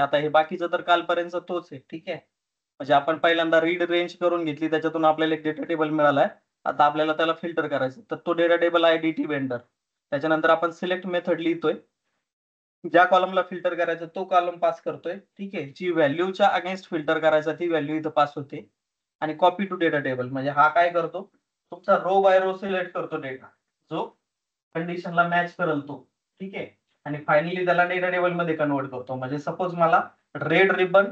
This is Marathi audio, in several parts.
आता हे बाकीचं तर कालपर्यंत तोच आहे. ठीक आहे. म्हणजे आपण पहिल्यांदा रीड रेंज करून घेतली, त्याच्यातून आपल्याला एक डेटा टेबल मिळालाय. आता आपल्याला त्याला फिल्टर करायचं, तर तो डेटा टेबल आहे DT वेंडर. त्याच्यानंतर आपण सिलेक्ट मेथड लिहितोय, ज्या कॉलमला फिल्टर करायचं तो कॉलम पास करतोय. ठीक आहे. जी व्हॅल्यूच्या अगेन्स्ट फिल्टर करायचा ती व्हॅल्यू इथं पास होते. आणि कॉपी टू डेटा टेबल म्हणजे हा काय करतो, तुमचा रो बाय रो सिलेक्ट करतो डेटा, जो कंडिशनला मॅच करेल तो. ठीक आहे. आणि फायनली त्याला डेटा टेबल मध्ये कन्वर्ट करतो. म्हणजे सपोज मला रेड रिबन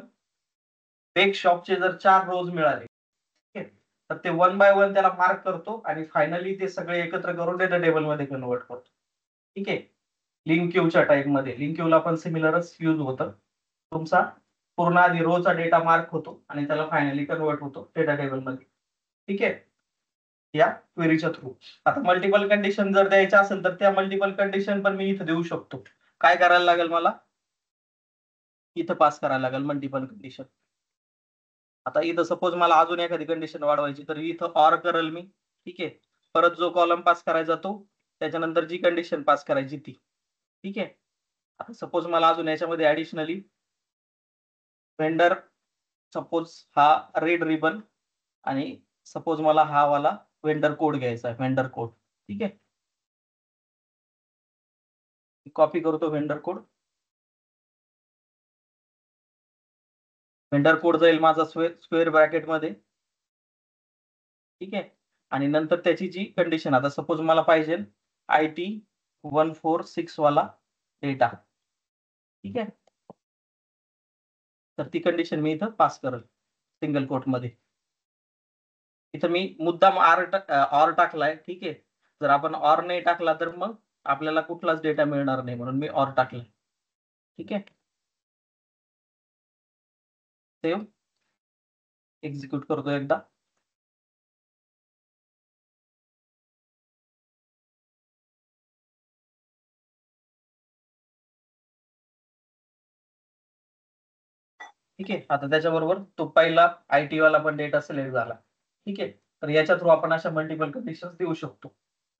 बेक शॉपचे जर 4 रोज मिळाले, ठीक आहे, तर ते 1 बाय 1 त्याला मार्क करतो आणि फायनली ते सगळे एकत्र करून डेटा टेबल मध्ये कन्वर्ट करतो. ठीक आहे. लिंक क्यूच्या टाइप मध्ये, लिंक क्यूला पण सिमिलरच यूज होतं. तुमचा पूर्ण आधी रोचा डेटा मार्क होतो आणि त्याला फायनली कन्वर्ट होतो डेटा टेबल मध्ये. ठीक आहे. या क्वेरीच्या थ्रू. आता मल्टिपल कंडिशन जर द्यायच्या असेल तर त्या मल्टिपल कंडिशन पण मी इथं देऊ शकतो. काय करायला लागेल मला, इथं पास करायला लागेल मल्टिपल कंडिशन. आता इथं सपोज मला अजून एखादी कंडिशन वाढवायची, तर इथं ऑर करेल मी. ठीक आहे. परत जो कॉलम पास करायचा तो, त्याच्यानंतर जी कंडिशन पास करायची ती. ठीक आहे. आता सपोज मला अजून याच्यामध्ये ऍडिशनली वेंडर, सपोज हा रेड रिबन, आणि सपोज मला हा वाला वेंडर कोड घ्यायचा आहे, वेंडर कोड. ठीक आहे. कॉपी करतो वेंडर कोड. वेंडर कोड जाईल माझा स्क्वेअर ब्रॅकेट मध्ये. ठीक आहे. आणि नंतर त्याची जी कंडिशन, आता सपोज मला पाहिजे IT 146 वाला डेटा. ठीक आहे. तर ती कंडिशन मी इथं पास करेल सिंगल कोट मध्ये. इथं मी मुद्दाम ऑर टाकलाय. ठीक आहे. जर आपण ऑर नाही टाकला तर मग आपल्याला कुठलाच डेटा मिळणार नाही, म्हणून मी ऑर टाकलाय. ठीक आहे. सेव्ह, एक्झिक्यूट करतो एकदा. ठीक आहे. आता त्याच्याबरोबर तो पहिला IT वाला पण डेटा सिलेक्ट झाला. ठीक आहे. तर याच्या थ्रू आपण अशा मल्टिपल कंडिशन देऊ शकतो.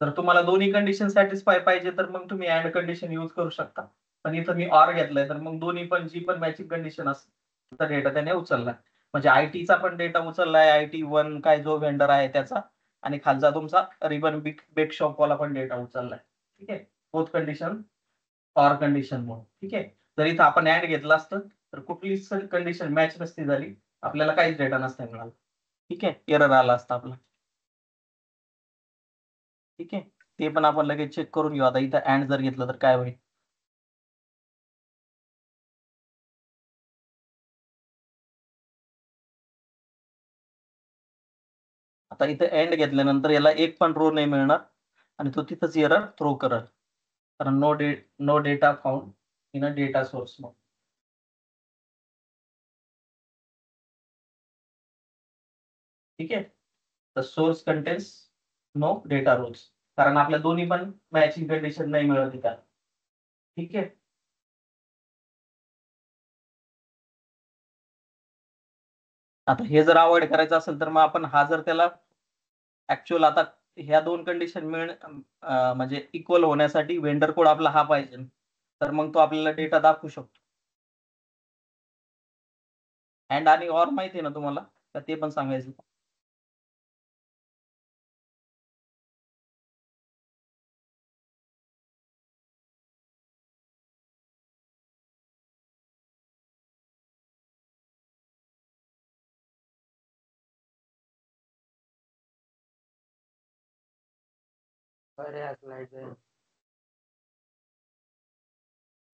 जर तुम्हाला दोन्ही कंडिशन सॅटिस्फाय पाहिजे तर मग तुम्ही अँड कंडिशन यूज करू शकता. पण इथं मी ऑर घेतलाय, तर मग दोन्ही पण जी पण मॅचिंग कंडिशन असेल तर डेटा त्याने उचलला. म्हणजे IT चा पण डेटा उचललाय, IT 1 काय जो वेंडर आहे त्याचा, आणि खालचा तुमचा रिबन बेक शॉप वाला पण डेटा उचललाय. ठीक आहे. बोथ कंडिशन ऑर कंडिशन म्हणून. ठीक आहे. जर इथं आपण ऍड घेतला असतं तर कुठलीच कंडिशन मॅच नसती झाली, आपल्याला काहीच डेटा नसता मिळाला. ठीक आहे. एरर आला असता आपला. ठीक आहे. ते पण आपण लगेच चेक करून घेऊ. आता इथं अँड जर घेतलं तर काय होईल. आता इथं एंड घेतल्यानंतर याला एक पण रो नाही मिळणार आणि तो तिथंच एरर थ्रो करल, कारण no data found in a data source. ठीक आहे. The source contains no data rows, कारण आपल्या दोन्ही पण मॅचिंग कंडिशन नाही मिळत इथं. ठीक आहे. आता हे जर अवॉइड करायचं असेल तर मग आपण हा जर त्याला ऍक्च्युअल, आता ह्या दोन कंडिशन म्हणजे इक्वल होण्यासाठी वेंडर कोड आपला हा पाहिजे, तर मग तो आपल्याला डेटा दाखवू शकतो. अँड आणि ऑर माहिती आहे ना तुम्हाला, तर ते पण सांगायचं.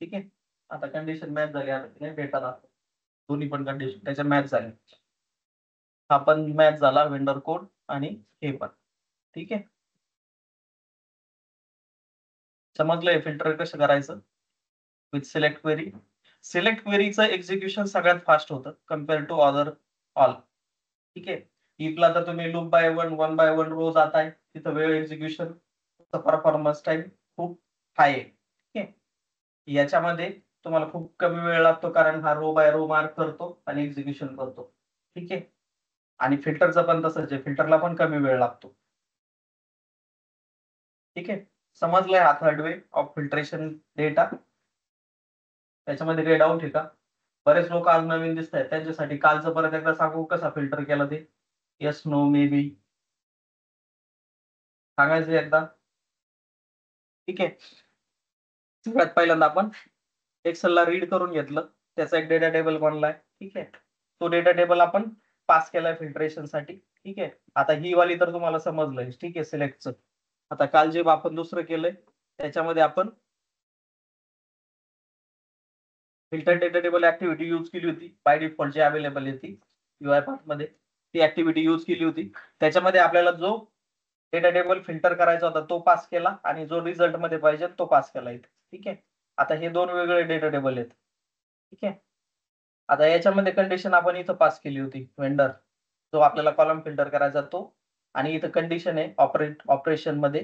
ठीक आहे. आता कंडिशन मॅच झाली, आता डेटा दाखव, दोन्ही पण कंडिशन त्याच्या मॅच झाल्या. हा पण मॅच झाला वेंडर कोड आणि हे पण. ठीक आहे. समजलंय फिल्टर कसं करायचं विथ सिलेक्ट क्वेरी. सिलेक्ट क्वेरीचं एक्झिक्युशन सगळ्यात फास्ट होतं कम्पेअर टू अदर ऑल. ठीक आहे. इफला तर तुम्ही loop by one by one rows जाताय, तिथं वेळ एक्झिक्युशन परफॉर्मन्स टाइम खूप हाय आहे. ठीक आहे. याच्यामध्ये तुम्हाला खूप कमी वेळ लागतो, कारण हा रो बाय रो मार्क करतो आणि एक्झिक्युशन करतो. ठीक आहे. आणि फिल्टरचं पण तसंच आहे, फिल्टरला पण कमी वेळ लागतो. ठीक आहे. समजलंय हा third way of filtration data. त्याच्यामध्ये काही डाऊट आहे का? बरेच लोक आज नवीन दिसत आहेत, त्यांच्यासाठी कालचं परत एकदा सांगू कसा फिल्टर केला ते. येस, नो, मे बी सांगायचं एकदा. ठीक आहे. सगळ्यात पहिल्यांदा आपण एक्सेलला रीड करून घेतलं, त्याचा एक डेटा टेबल बनलाय. ठीक आहे. तो डेटा टेबल आपण पास केलाय फिल्ट्रेशन साठी. ठीक आहे. आता ही वाली तर तुम्हाला समजलंय. ठीक आहे. सिलेक्टचं आता काल जे आपण दुसरं केलंय त्याच्यामध्ये आपण filter data table activity use केली होती. बाय डिफॉल्ट जी अवेलेबल आहे ती UI पाथ मध्ये ती ऍक्टिव्हिटी यूज केली होती. त्याच्यामध्ये आपल्याला जो डेटा टेबल फिल्टर करायचा होता तो पास केला आणि जो रिझल्ट मध्ये पाहिजे तो पास केला इथे. ठीक आहे. आता हे दोन वेगळे डेटा टेबल आहेत. ठीक आहे. आता याच्यामध्ये कंडिशन आपण इथं पास केली होती, वेंडर जो आपल्याला कॉलम फिल्टर करायचा तो, आणि इथं कंडिशन आहे ऑपरेशन मध्ये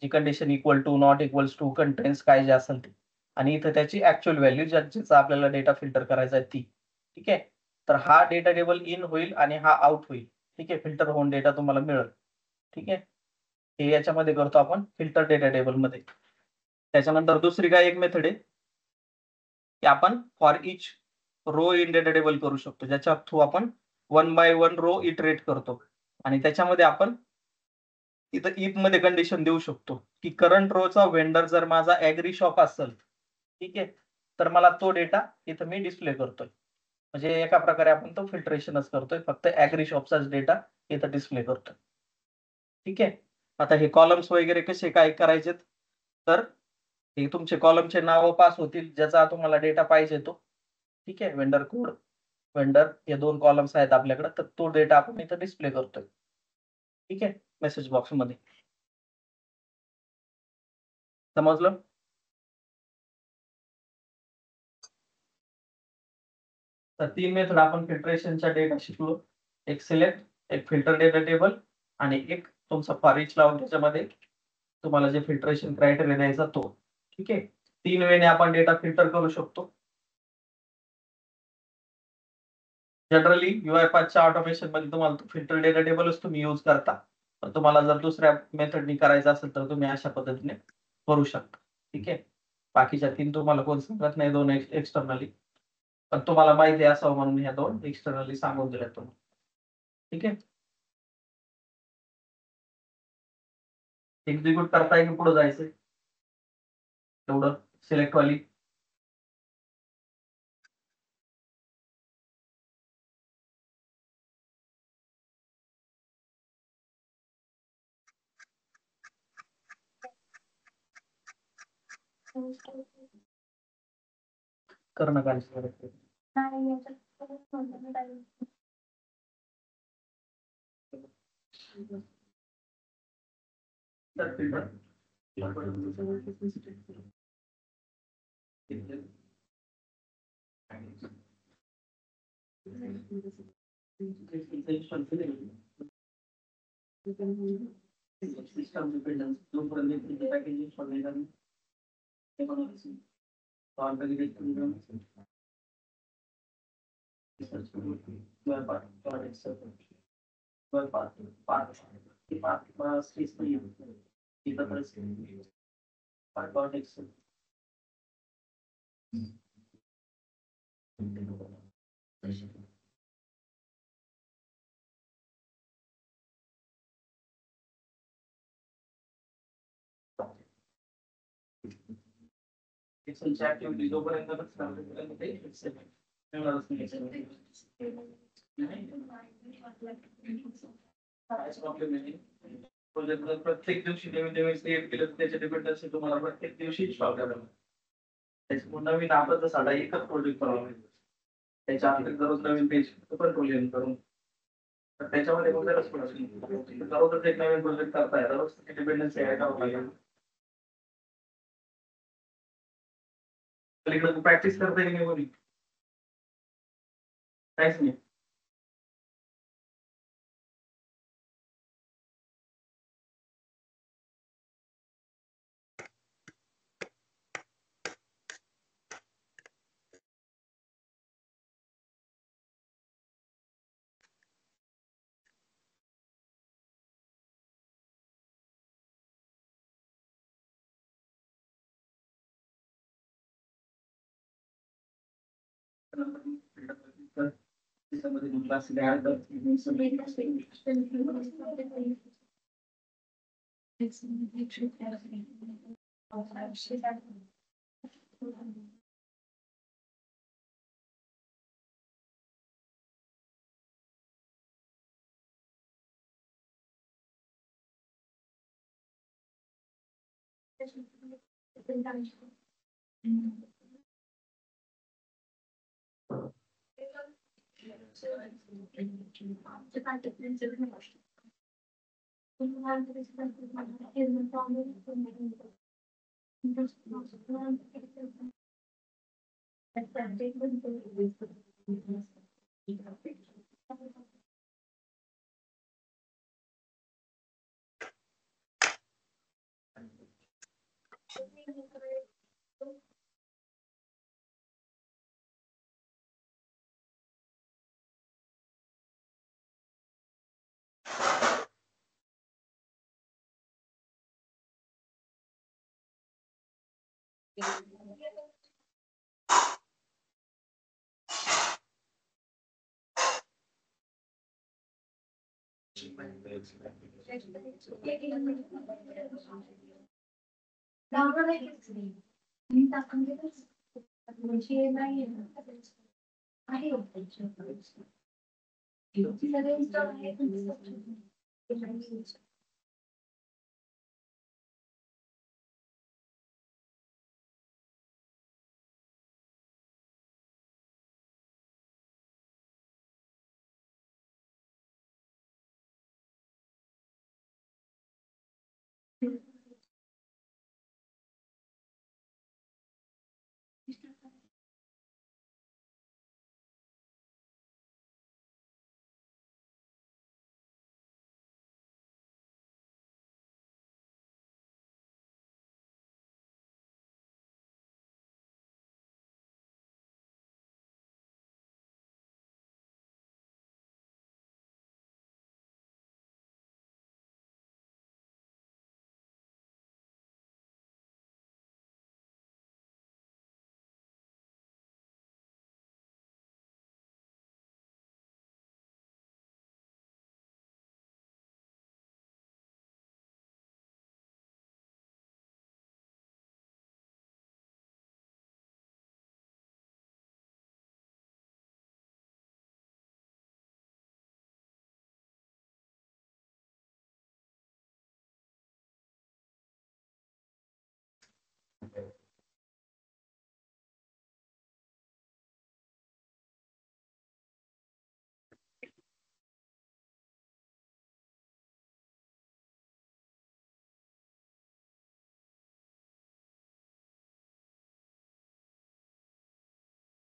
जी condition equal to, not equals to, contains काय जे असेल ते, आणि इथं त्याची ऍक्च्युअल व्हॅल्यू ज्याचा आपल्याला डेटा फिल्टर करायचा आहे ती. ठीक आहे. तर हा डेटा टेबल इन होईल आणि हा आउट होईल. ठीक आहे. फिल्टर होऊन डेटा तुम्हाला मिळेल. ठीक आहे. हे याच्यामध्ये करतो आपण फिल्टर डेटा टेबल मध्ये. त्याच्यानंतर दुसरी काय एक मेथड आहे की आपण for each row in data table करू शकतो, ज्याच्या थ्रू आपण 1 बाय 1 रो इटरेट करतो आणि त्याच्यामध्ये आपण इथं इफ मध्ये कंडिशन देऊ शकतो की करंट रोचा वेंडर जर माझा ऍग्री शॉप असेल, ठीक आहे, तर मला तो डेटा इथं मी डिस्प्ले करतोय. म्हणजे एका प्रकारे आपण तो फिल्ट्रेशनच करतोय, फक्त ऍग्री शॉपचाच डेटा इथं डिस्प्ले करतोय. ठीक आहे. आता हे कॉलम्स वगैरे कसे काय करायचे, तर हे तुमचे कॉलमचे नाव पास होतील ज्याचा तुम्हाला डेटा पाहिजे तो. ठीक आहे. वेंडर कोड, वेंडर हे दोन कॉलम्स आहेत आपल्याकडे, तर तो डेटा आपण इथं डिस्प्ले करतोय. ठीक आहे. मेसेज बॉक्स मध्ये. समजलं? तर 3 मेथड आपण फिल्ट्रेशनच्या डेटा शिकलो. एक सिलेक्ट, एक फिल्टर डेटा टेबल आणि एक तुमचा फॉर इच लावून त्याच्यामध्ये तुम्हाला जे फिल्ट्रेशन क्रायटेरिया द्यायचा तो. ठीक आहे. 3 वेने आपण डेटा फिल्टर करू शकतो. जनरली UiPathच्या ऑटोमेशन मध्ये तुम्हाला फिल्टर डेटा टेबलच तुम्ही यूज करता, पण तुम्हाला जर दुसऱ्या मेथडनी करायचं असेल तर तुम्ही अशा पद्धतीने करू शकता. ठीक आहे. बाकीच्या 3 तुम्हाला कोण सांगत नाही, 2 एक्सटर्नली, पण तुम्हाला माहिती असावं म्हणून ह्या 2 एक्सटर्नली सांगून दिल्या तुम्हाला. ठीक आहे. एक्झिक्यूट करताय की पुढे जायचंय तेवढं सिलेक्ट वाली. करणं काय सिस्टम डिपेंडन्स जोपर्यंत पॅकेजिंग एक्सेलची ऍक्टिव्हिटी जोपर्यंत प्रत्येक दिवशी नवीन नवीन क्रिएट केलं त्याचे डिपेंडन्सी तुम्हाला प्रत्येक दिवशी इन्स्टॉल करायला लागेल. त्याच्यामुळे नवीन आपण साधा एकच प्रोजेक्ट करावा लागेल, त्याच्या आधी दररोज नवीन पेज कंट्रोल करून, तर त्याच्यामध्ये मग दररोज दररोजच एक नवीन प्रोजेक्ट करताय, दररोज डिपेंडन्सी ऍड करावं लागेल. इकडे प्रॅक्टिस करता की नाही कोणी? काहीच नाही. त्याच्यामध्ये क्लास ऍड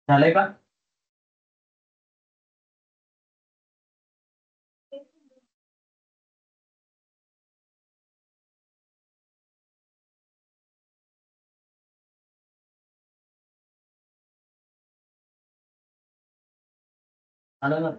झालंय का? आलं ना?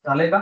झालंय का?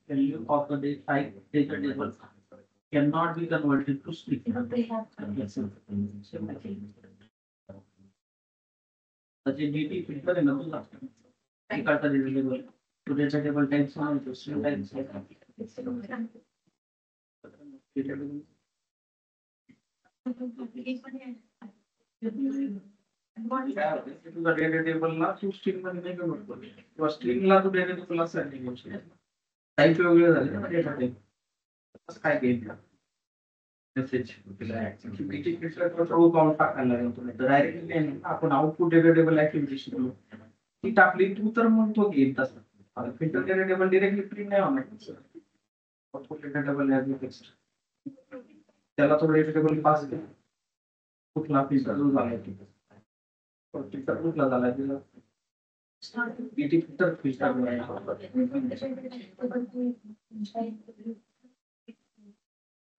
Value of the data table cannot be converted to stick. त्याचे DT फिल्टर आहे ना तुला काय करता data table तो data table types म्हणतो string types तुझा data table ला तू string मध्ये नाही convert करू शकत किंवा string ला तू data table ला setting करू शकत टाइप वेगळे झाले ना data table असं काय केलं मेसेज DT फिल्टर वर true count टाकायला लागतो नाही तर डायरेक्टली आपण आउटपुट data table activity शिकलो ती टाकली तू तर म्हणतो की तसं filter data table directly print नाही होणार आउटपुट data table ऍप्लिकेशन त्याला तो data table पास केला कुठला फिल्टर जो झाला फिल्टर कुठला झाला तिला DT फिल्टर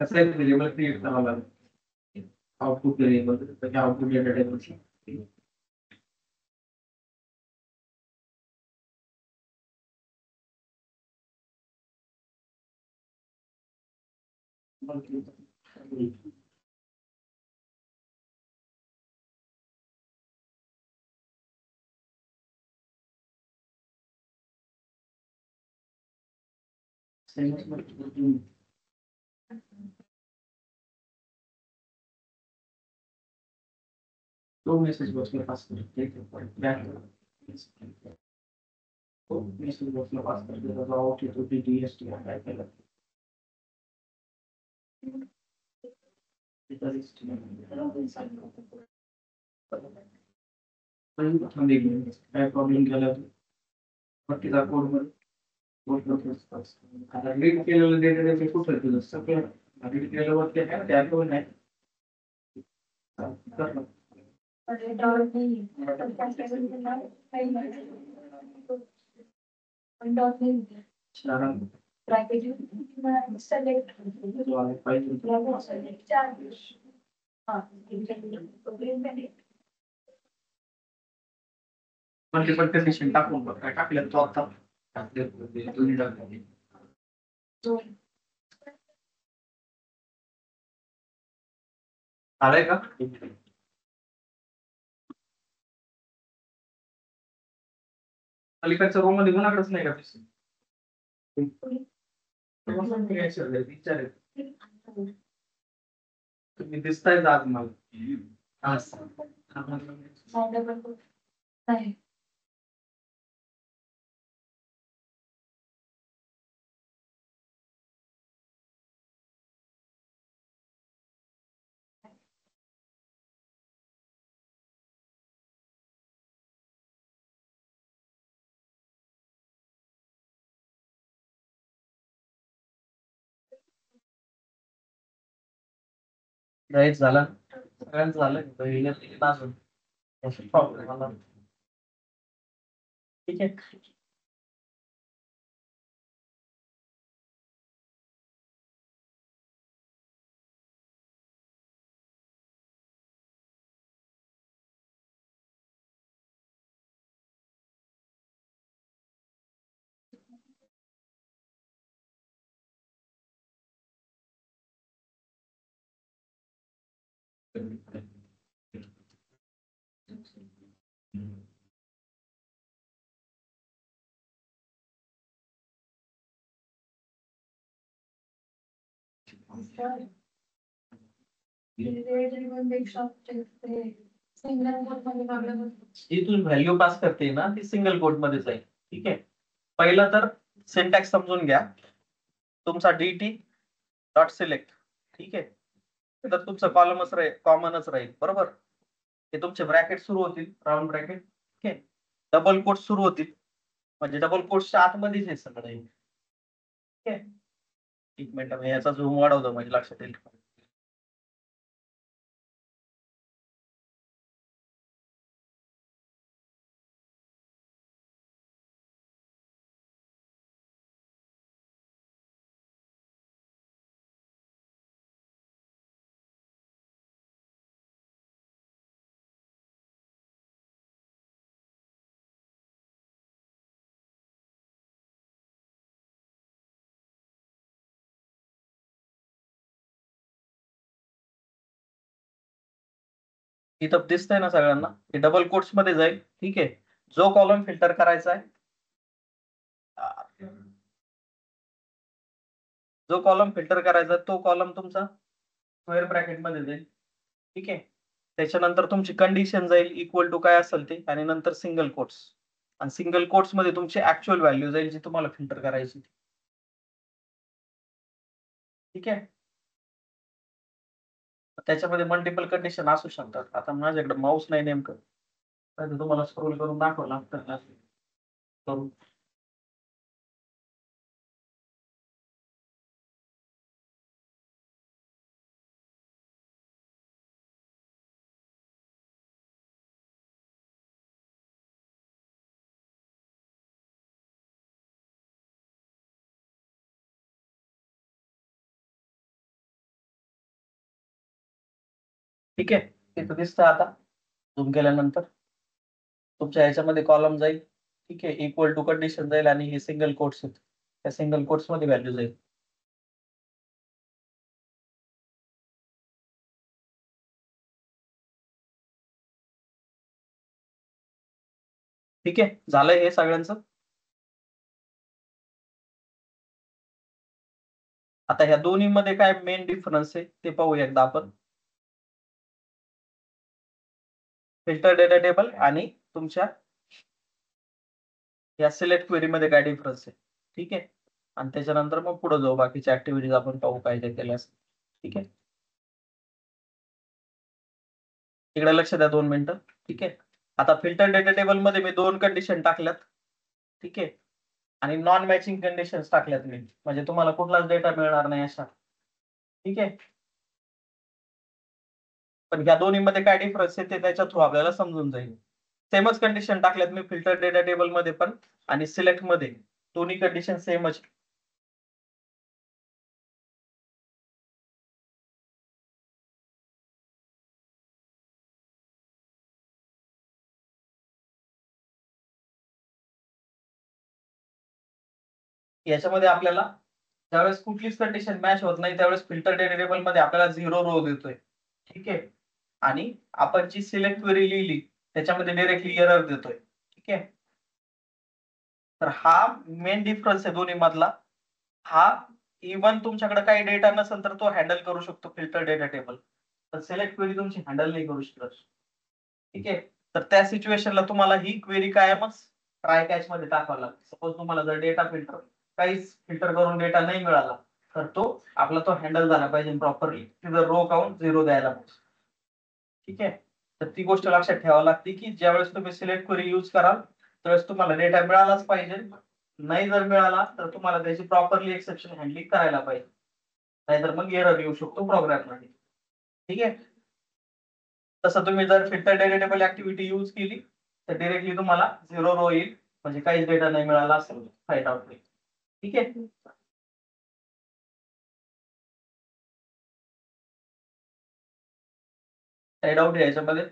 कसं व्हेरिएबल क्रिएट करावं लागेल आउटपुट व्हेरिएबल त्याच्या आउटपुट डेटा टेबल तो मेसेज बॉक्सला पास तो मेसेज बॉक्सला पास करते त्याचा आउट येतो DTST काय केलं काय प्रॉब्लेम झाला तिचा कोड मध्ये आता रीड केलेलं डेटा ते कुठं तुझं सगळं रीड केल्यावर ते त्यावर नाही मल्टिपल कंडिशन टाकून बघ काय टाकलं तो आता दोन्ही टाकले आलाय का अलीकडच्या रूम मध्ये कोणाकडेच नाही का तुम्ही दिसताय आज मला राईट झालं सगळ्यांचं झालं प्रॉब्लेम आला ठीक आहे. जी तुम्ही व्हॅल्यू पास करते ना ती सिंगल कोट मध्ये जाईल ठीक आहे. पहिलं तर सिंटॅक्स समजून घ्या. तुमचा dt डॉट सिलेक्ट ठीक आहे. तर तुमचं कॉलमच राहील कॉमनच राहील बरोबर. हे तुमचे ब्रॅकेट सुरू होतील राऊंड ब्रॅकेट ठीक आहे. डबल कोट सुरू होतील म्हणजे डबल कोटच्या आतमध्येच हे सगळं येईल ठीक आहे. एक मिनिट मी याचा झूम वाढवतो म्हणजे लक्षात येईल. इथं दिसतंय ना सगळ्यांना हे डबल कोट्स मध्ये जाईल ठीक आहे. जो कॉलम फिल्टर करायचा आहे जो कॉलम फिल्टर करायचा तो कॉलम तुमचा स्क्वेअर ब्रॅकेट मध्ये जाईल ठीक आहे. त्याच्यानंतर तुमची कंडिशन जाईल इक्वल टू काय असेल ते आणि नंतर सिंगल कोट्स आणि सिंगल कोट्स मध्ये तुमची ऍक्च्युअल व्हॅल्यू जाईल जी तुम्हाला फिल्टर करायची ठीक आहे. त्याच्यामध्ये मल्टिपल कंडिशन असू शकतात. आता माझ्याकडे माऊस नाही नेमकं तुम्हाला स्क्रोल करून दाखवं लागतं करून ठीक आहे. तिथं दिसतं आता झूम केल्यानंतर तुमच्या ह्याच्यामध्ये कॉलम जाईल ठीक आहे. इक्वल टू कंडिशन जाईल आणि हे सिंगल कोट्स आहेत त्या सिंगल कोट्स मध्ये व्हॅल्यू जाईल ठीक आहे. झालंय हे सगळ्यांचं. आता ह्या दोन्ही मध्ये काय मेन डिफरन्स आहे ते पाहू एकदा आपण. फिल्टर डेटा टेबल आणि तुमच्या या सिलेक्ट क्वेरी मध्ये काय डिफरन्स आहे ठीक आहे. आणि त्याच्यानंतर मग पुढे जाऊ बाकीच्या ऍक्टिव्हिटीज आपण पाहू काय ते केल्यास ठीक आहे. इकडे लक्ष द्या 2 मिनिटं ठीक आहे. आता फिल्टर डेटा टेबल मध्ये मी 2 कंडिशन टाकल्यात ठीक आहे. आणि नॉन मॅचिंग कंडिशन टाकल्यात मी म्हणजे तुम्हाला कुठलाच डेटा मिळणार नाही अशा ठीक आहे. पण ह्या दोन्ही मध्ये काय डिफरन्स आहे ते त्याच्या थ्रू आपल्याला समजून जाईल. सेमच कंडिशन टाकल्यात मी फिल्टर डेटा टेबल मध्ये पण आणि सिलेक्ट मध्ये दोन्ही कंडिशन सेमच. याच्यामध्ये आपल्याला ज्यावेळेस कुठलीच कंडिशन मॅच होत नाही त्यावेळेस फिल्टर डेटा टेबल मध्ये आपल्याला 0 रो देतोय ठीक आहे. आणि आपण जी सिलेक्ट क्वेरी लिहिली त्याच्यामध्ये डायरेक्टली एरर देतोय ठीक आहे. तर हा मेन डिफरन्स आहे दोन्ही मधला. हा इव्हन तुमच्याकडे काही डेटा नसेल तर तो हँडल करू शकतो फिल्टर डेटा टेबल. पण सिलेक्ट क्वेरी तुमची हँडल नाही करू शकत. ठीक आहे. तर त्या सिच्युएशनला तुम्हाला ही क्वेरी कायमच ट्राय कॅच मध्ये टाकावं लागतं. सपोज तुम्हाला जर डेटा काहीच फिल्टर करून डेटा नाही मिळाला तर तो आपला तो हँडल झाला पाहिजे प्रॉपरली. तिथं रो काउंट 0 द्यायला पाहिजे. ठीक आहे. तर ती गोष्ट लक्षात ठेवावी लागते की ज्यावेळेस तुम्ही सिलेक्ट क्वेरी यूज कराल त्यावेळेस तुम्हाला डेटा मिळालाच पाहिजे. नाही जर मिळाला तर तुम्हाला त्याची प्रॉपरली एक्सेप्शन हँडलिंग करायला पाहिजे. नाहीतर मग एरर येऊ शकतो प्रोग्राममध्ये. ठीक आहे. तसं तुम्ही जर filter data table activity use केली तर डिरेक्टली तुम्हाला 0 रो येईल. म्हणजे काहीच डेटा नाही मिळाला असेल फाइंड आउट होईल. ठीक आहे. काही डाऊट आहे याच्यामध्ये?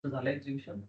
झालं एक्झिक्युशन.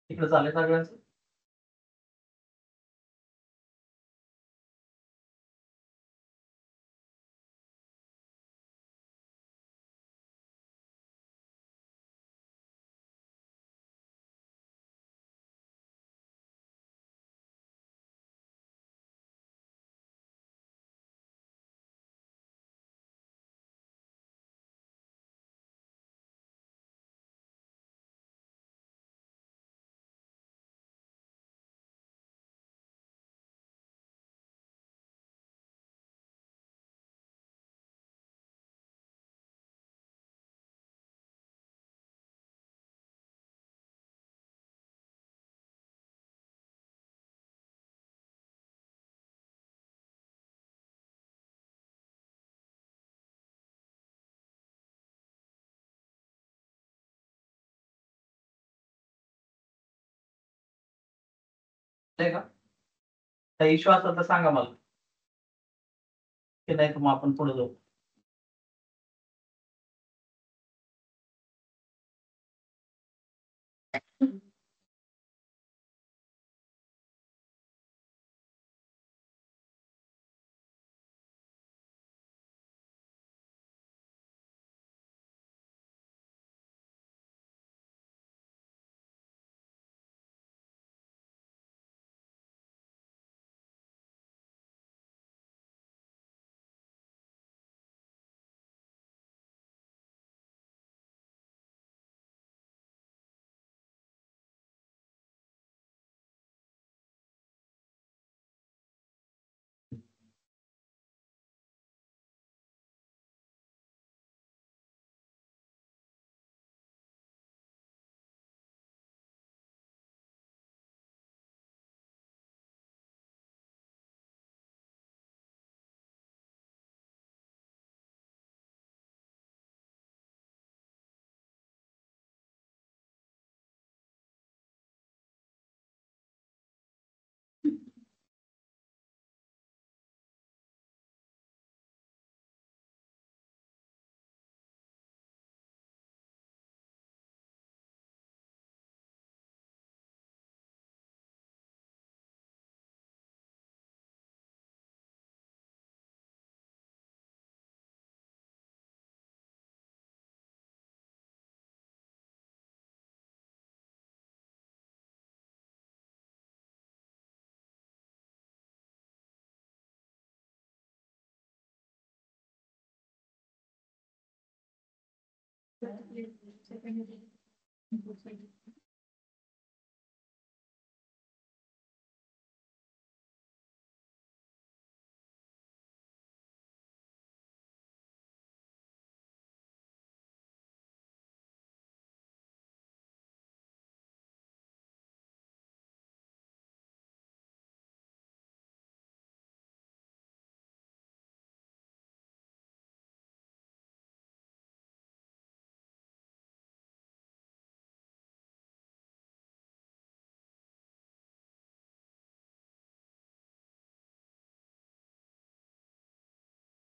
तिकडे झालं सगळ्यांचं. का काही इश्यू असेल तर सांगा मला. की नाही तर मग आपण पुढे जाऊ.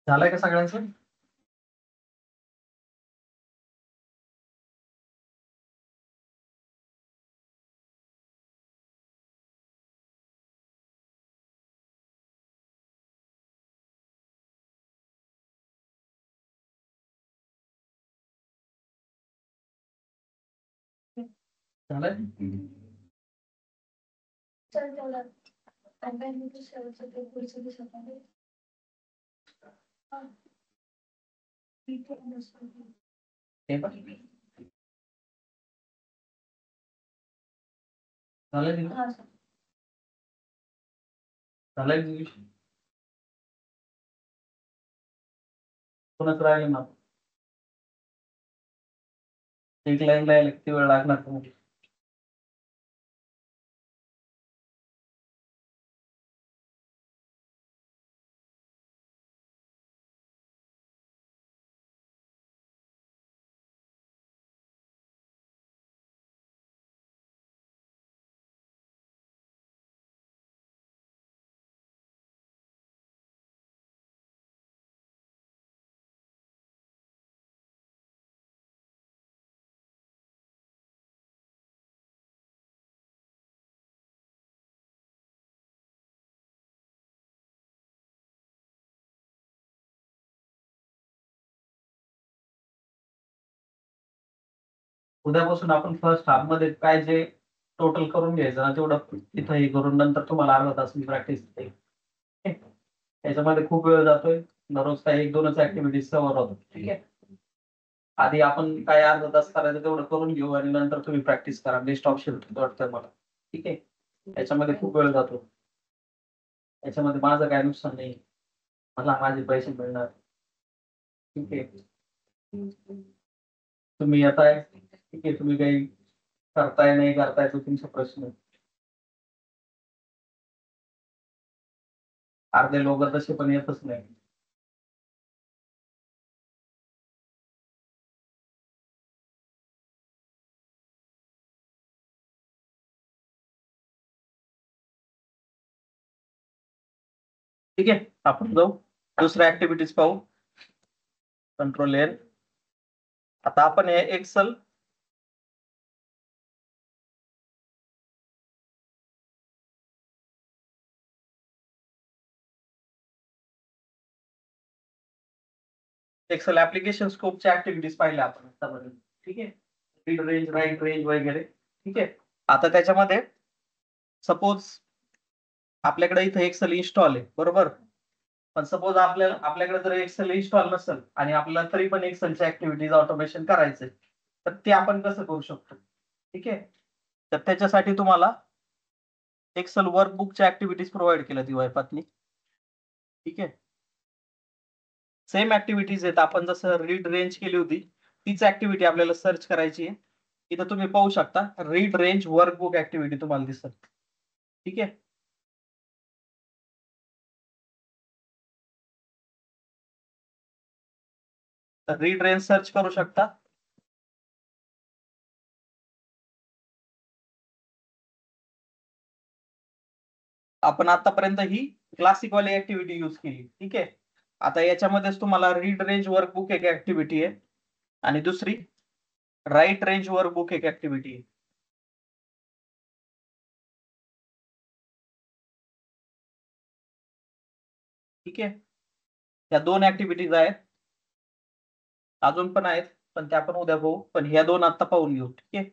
झालंय का सगळ्यांचं? झालंय? हे बघ. झालंय दिलं? झालंय दिलं? कोणाच राहिलं ना? एक लाईन राहिलं किती वेळ लागणार तुम्हाला? उद्यापासून आपण फर्स्ट हाफ मध्ये काय जे टोटल करून घ्यायचं ना तेवढं तिथं हे करून नंतर तुम्हाला अर्धा तास मी प्रॅक्टिस त्याच्यामध्ये खूप वेळ जातोय. दररोज काही 1-2च ऍक्टिव्हिटीज कव्हर होतात. ठीक आहे. आधी आपण काय अर्धा तास करायचं तेवढं करून घेऊ आणि नंतर तुम्ही प्रॅक्टिस करा. बेस्ट ऑप्शन वाटतंय मला. ठीक आहे. त्याच्यामध्ये खूप वेळ जातो. त्याच्यामध्ये माझं काय नुकसान नाही. मला माझे पैसे मिळणार. ठीक आहे. तुम्ही येताय. ठीक आहे. तुम्ही काही करताय नाही करताय तो तुमचा प्रश्न. अर्धे लोक तसे पण येतच नाही. ठीक आहे. आपण जाऊ दुसऱ्या ऍक्टिव्हिटीज पाहू. Control N. आता आपण हे एक्सेल ऍप्लिकेशन स्कोपच्या ऍक्टिव्हिटीज पाहिल्या आपण आतापर्यंत. ठीक आहे. रीड रेंज, राईट रेंज वगैरे. ठीक आहे. आता त्याच्यामध्ये सपोज आपल्याकडे इथं एक्सेल इन्स्टॉल आहे बरोबर. पण सपोज आपल्याकडे जर एक्सेल इन्स्टॉल नसेल आणि आपल्याला तरी पण एक्सेलच्या ऍक्टिव्हिटीज ऑटोमेशन करायचे तर ते आपण कसं करू शकतो? ठीक आहे. तर त्याच्यासाठी तुम्हाला एक्सेल वर्कबुकच्या ऍक्टिव्हिटीज प्रोव्हाइड केल्या ती वायपातनी. ठीक आहे. सेम ऍक्टिव्हिटीज आहेत. आपण जसं रीड रेंज केली होती तीच ऍक्टिव्हिटी आपल्याला सर्च करायची आहे. इथं तुम्ही पाहू शकता रीड रेंज वर्कबुक ऍक्टिव्हिटी तुम्हाला दिसत. ठीक आहे. तर रीड रेंज सर्च करू शकता. आपण आतापर्यंत ही क्लासिक वाली ऍक्टिव्हिटी यूज केली. ठीक आहे. आता याच्यामध्येच तुम्हाला रीड रेंज वर्कबुक एक ऍक्टिव्हिटी आहे आणि दुसरी राईट रेंज वर्कबुक एक ऍक्टिव्हिटी आहे. ठीक आहे. या 2 ऍक्टिव्हिटीज आहेत. अजून पण आहेत पण त्या आपण उद्या पाहू. पण ह्या 2 आता पाहून घेऊ. ठीक आहे.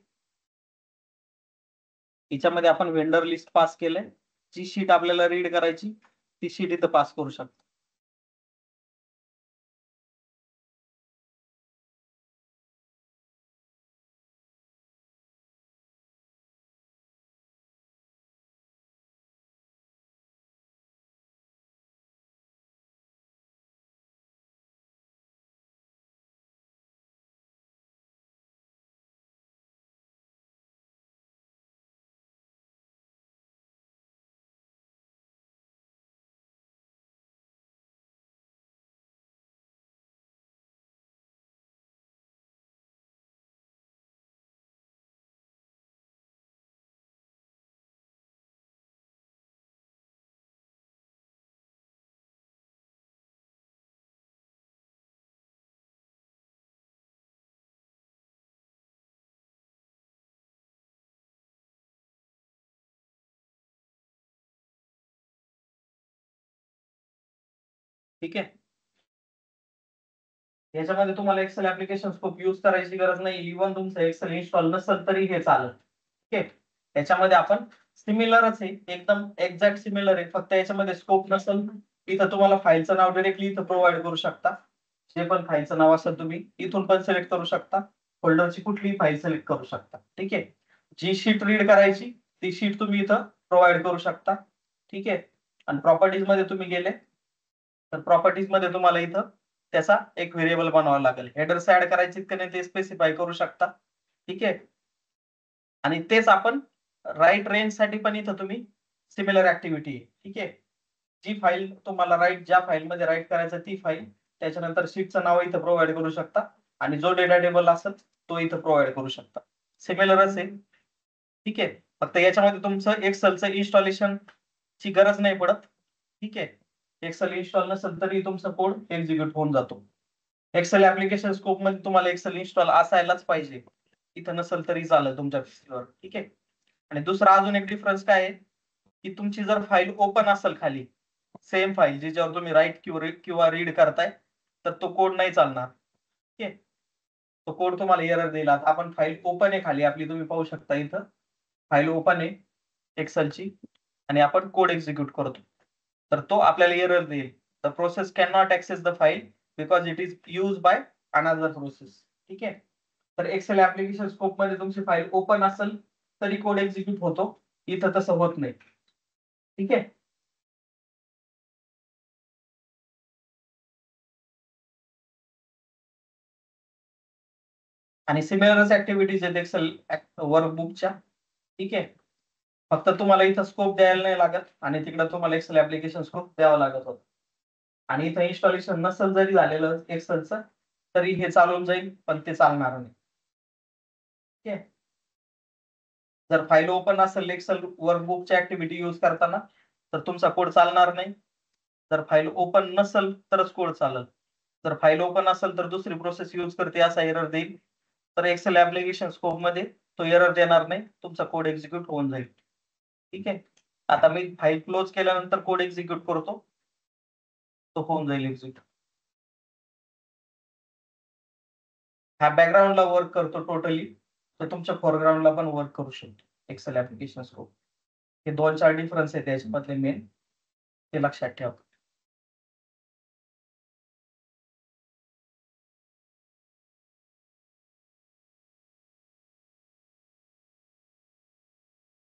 याच्यामध्ये आपण व्हेंडर लिस्ट पास केलंय. जी शीट आपल्याला रीड करायची ती शीट इथं पास करू शकतो. ठीक आहे. याच्यामध्ये तुम्हाला एक्सेल ऍप्लिकेशन स्कोप युज करायची गरज नाही. इव्हन तुमचं एक्सेल इन्स्टॉल नसेल तरी हे चालेल. ठीक आहे. याच्यामध्ये आपण सिमिलरच आहे, एकदम एक्झॅक्ट सिमिलर आहे, फक्त याच्यामध्ये स्कोप नसेल इथं तुम्हाला फाईलचं नाव डायरेक्टली इथं प्रोव्हाइड करू शकता. जे पण फाईलचं नाव असेल तुम्ही इथून पण सिलेक्ट करू शकता. फोल्डरची कुठलीही फाईल सिलेक्ट करू शकता. ठीक आहे. जी शीट रीड करायची ती शीट तुम्ही इथं प्रोव्हाइड करू शकता. ठीक आहे. आणि प्रॉपर्टीज मध्ये तुम्ही गेले तर प्रॉपर्टीज मध्ये तुम्हाला इथं त्याचा एक व्हेरिएबल बनवावा लागेल. हेडर्स ऍड करायचे की नाही ते स्पेसिफाय करू शकता. ठीक आहे. आणि तेच आपण राईट रेंज साठी पण इथं तुम्ही सिमिलर ऍक्टिव्हिटी आहे. ठीक आहे. जी फाईल तुम्हाला ज्या फाईलमध्ये राईट करायचं ती फाईल, त्याच्यानंतर शीटचं नाव इथं प्रोव्हाइड करू शकता आणि जो डेटा टेबल असेल तो इथं प्रोव्हाइड करू शकता. सिमिलरच आहे. ठीक आहे. फक्त याच्यामध्ये तुमचं एक्सेलचं इन्स्टॉलेशन ची गरज नाही पडत. ठीक आहे. एक्सेल इन्स्टॉल नसेल तरी तुमचा कोड एक्झिक्यूट होऊन जातो. एक्सेल ऍप्लिकेशन स्कोप मध्ये तुम्हाला एक्सेल इन्स्टॉल असायलाच पाहिजे. इथं नसेल तरी चालेल तुमच्या पीसीवर. ठीक आहे. आणि दुसरा अजून एक डिफरन्स काय आहे की तुमची जर फाईल ओपन असेल खाली सेम फाईल ज्याच्यावर तुम्ही राईट किंवा रीड करताय तर तो कोड नाही चालणार. ठीक आहे. तो कोड तुम्हाला एरर देईल. आपण फाईल ओपन आहे खाली आपली, तुम्ही पाहू शकता इथं फाईल ओपन आहे एक्सेलची आणि आपण कोड एक्झिक्यूट करतो तर तो आपल्याला एरर देईल. The process can not access the file because it is use by another process. ठीक आहे. तर एक्सेल ऍप्लिकेशन स्कोप मध्ये तुमची फाईल ओपन असेल तरी कोड एक्झिक्यूट होतो. इथं तसं होत नाही. ठीक आहे. आणि सिमिलरच ऍक्टिव्हिटीज आहेत एक्सेल वर्कबुकच्या. ठीक आहे. फक्त तुम्हाला इथं स्कोप द्यायला नाही लागत आणि तिकडे तुम्हाला एक्सेल ऍप्लिकेशन स्कोप द्यावा लागत होतं. आणि इथं इन्स्टॉलेशन नसेल जरी झालेलं एक्सेलचं तरी हे चालून जाईल, पण ते चालणार नाही. ठीक आहे. जर फाईल ओपन असेल एक्सेल वर्कबुकच्या ऍक्टिव्हिटी यूज करताना तर तुमचा कोड चालणार नाही. जर फाईल ओपन नसेल तरच कोड चालेल. जर फाईल ओपन असेल तर दुसरी प्रोसेस यूज करते असा एरर देईल. तर एक्सेल ऍप्लिकेशन स्कोप मध्ये तो एरर देणार नाही, तुमचा कोड एक्झिक्यूट होऊन जाईल. ठीक आहे. आता मी फाईल क्लोज केल्यानंतर कोड एक्झिक्यूट करतो, तो होऊन जाईल एक्झिक्यूट. हा बॅकग्राऊंडला वर्क करतो टोटली, तर तुमच्या फोरग्राऊंडला पण वर्क करू शकतो एक्सेल ऍप्लिकेशन स्कोप. हे 2-4 डिफरन्स आहेत त्याच्यामधले मेन, ते लक्षात ठेवा.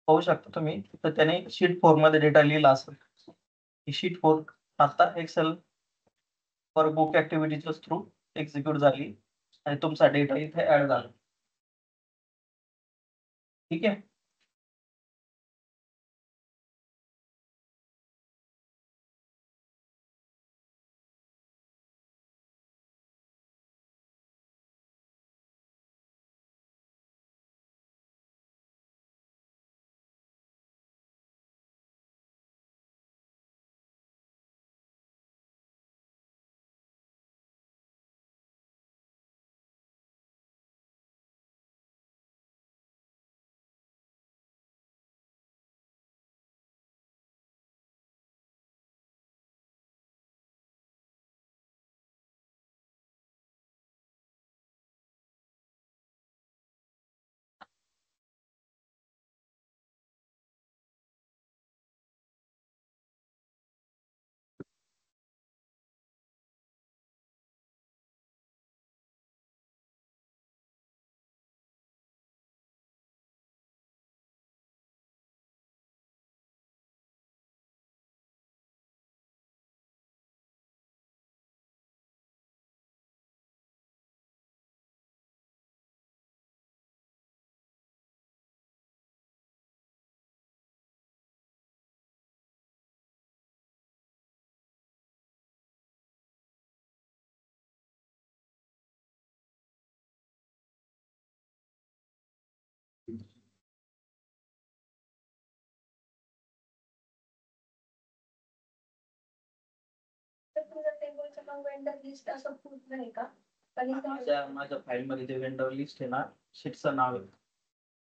पाहू शकता तुम्ही तर त्याने शीट 4 मध्ये डेटा लिहिला असेल. ही शीट 4 आता एक्सेल वर्कबुक ऍक्टिव्हिटीच्या थ्रू एक्झिक्यूट झाली आणि तुमचा डेटा इथे ऍड झाला. ठीक आहे. माझ्या फाईलमध्ये जे वेंडर लिस्ट आहे ना, शीटचं नाव आहे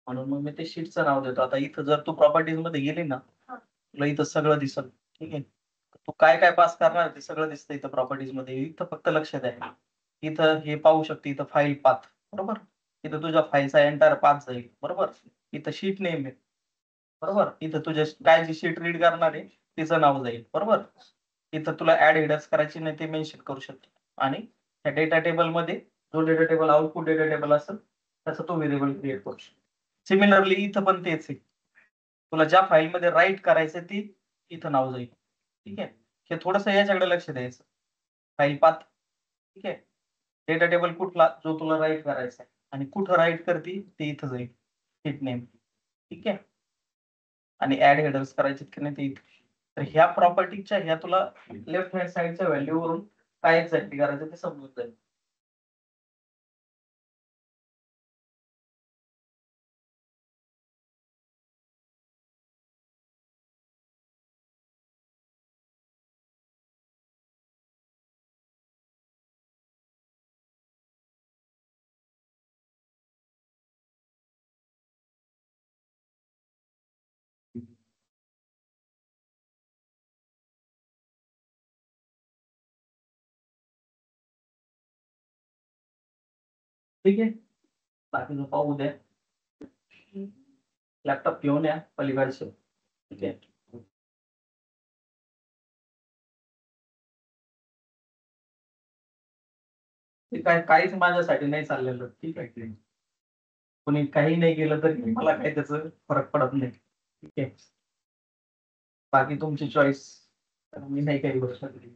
म्हणून मग मी ते शीटचं नाव देतो. आता इथं जर तू प्रॉपर्टीज मध्ये गेली ना तुला इथं सगळं दिसल. ठीक आहे. तू काय काय पास करणार ते सगळं दिसतं इथं प्रॉपर्टीज मध्ये. इथं फक्त लक्ष द्या. इथं हे पाहू शकते, इथं फाईल पाथ, बरोबर. इथं तुझ्या फाईलचा एंटायर पाथ जाईल, बरोबर. इथं शीट नेम आहे, बरोबर. इथं तुझ्या काय जी शीट रीड करणार आहे तिचं नाव जाईल, बरोबर. इथं तुला ऍड हेडर्स करायची नाही ते मेन्शन करू शकतो. आणि त्या डेटा टेबल मध्ये जो data table output data table असेल त्याचा तो व्हेरिएबल क्रिएट करू शकतो. सिमिलरली इथं पण तेच आहे. तुला ज्या फाईलमध्ये राईट करायचं ती इथं नाव जाईल, ठीक आहे. हे थोडंसं याच्याकडे लक्ष द्यायचं. फाईल पाथ, ठीक आहे. डेटा टेबल कुठला जो तुला राईट करायचा आहे आणि कुठं राईट करते ते इथं जाईल, शीट नेम, ठीक आहे. आणि ऍड हेडर्स करायचे की नाही ते इथे. तर ह्या प्रॉपर्टीच्या ह्या तुला लेफ्ट हँड साईडच्या व्हॅल्यू वरून काय एक्झॅक्टली करायचं ते समजून जाईल. ठीक आहे. बाकीचं पाहू द्या. लॅपटॉप घेऊन या पलीकडचे, ठीक आहे. ते काय काहीच माझ्यासाठी नाही चाललेलं, ठीक आहे. कोणी काही नाही केलं तरी मला काही त्याचं फरक पडत नाही, ठीक आहे. बाकी तुमची चॉईस, मी नाही काही करू शकत.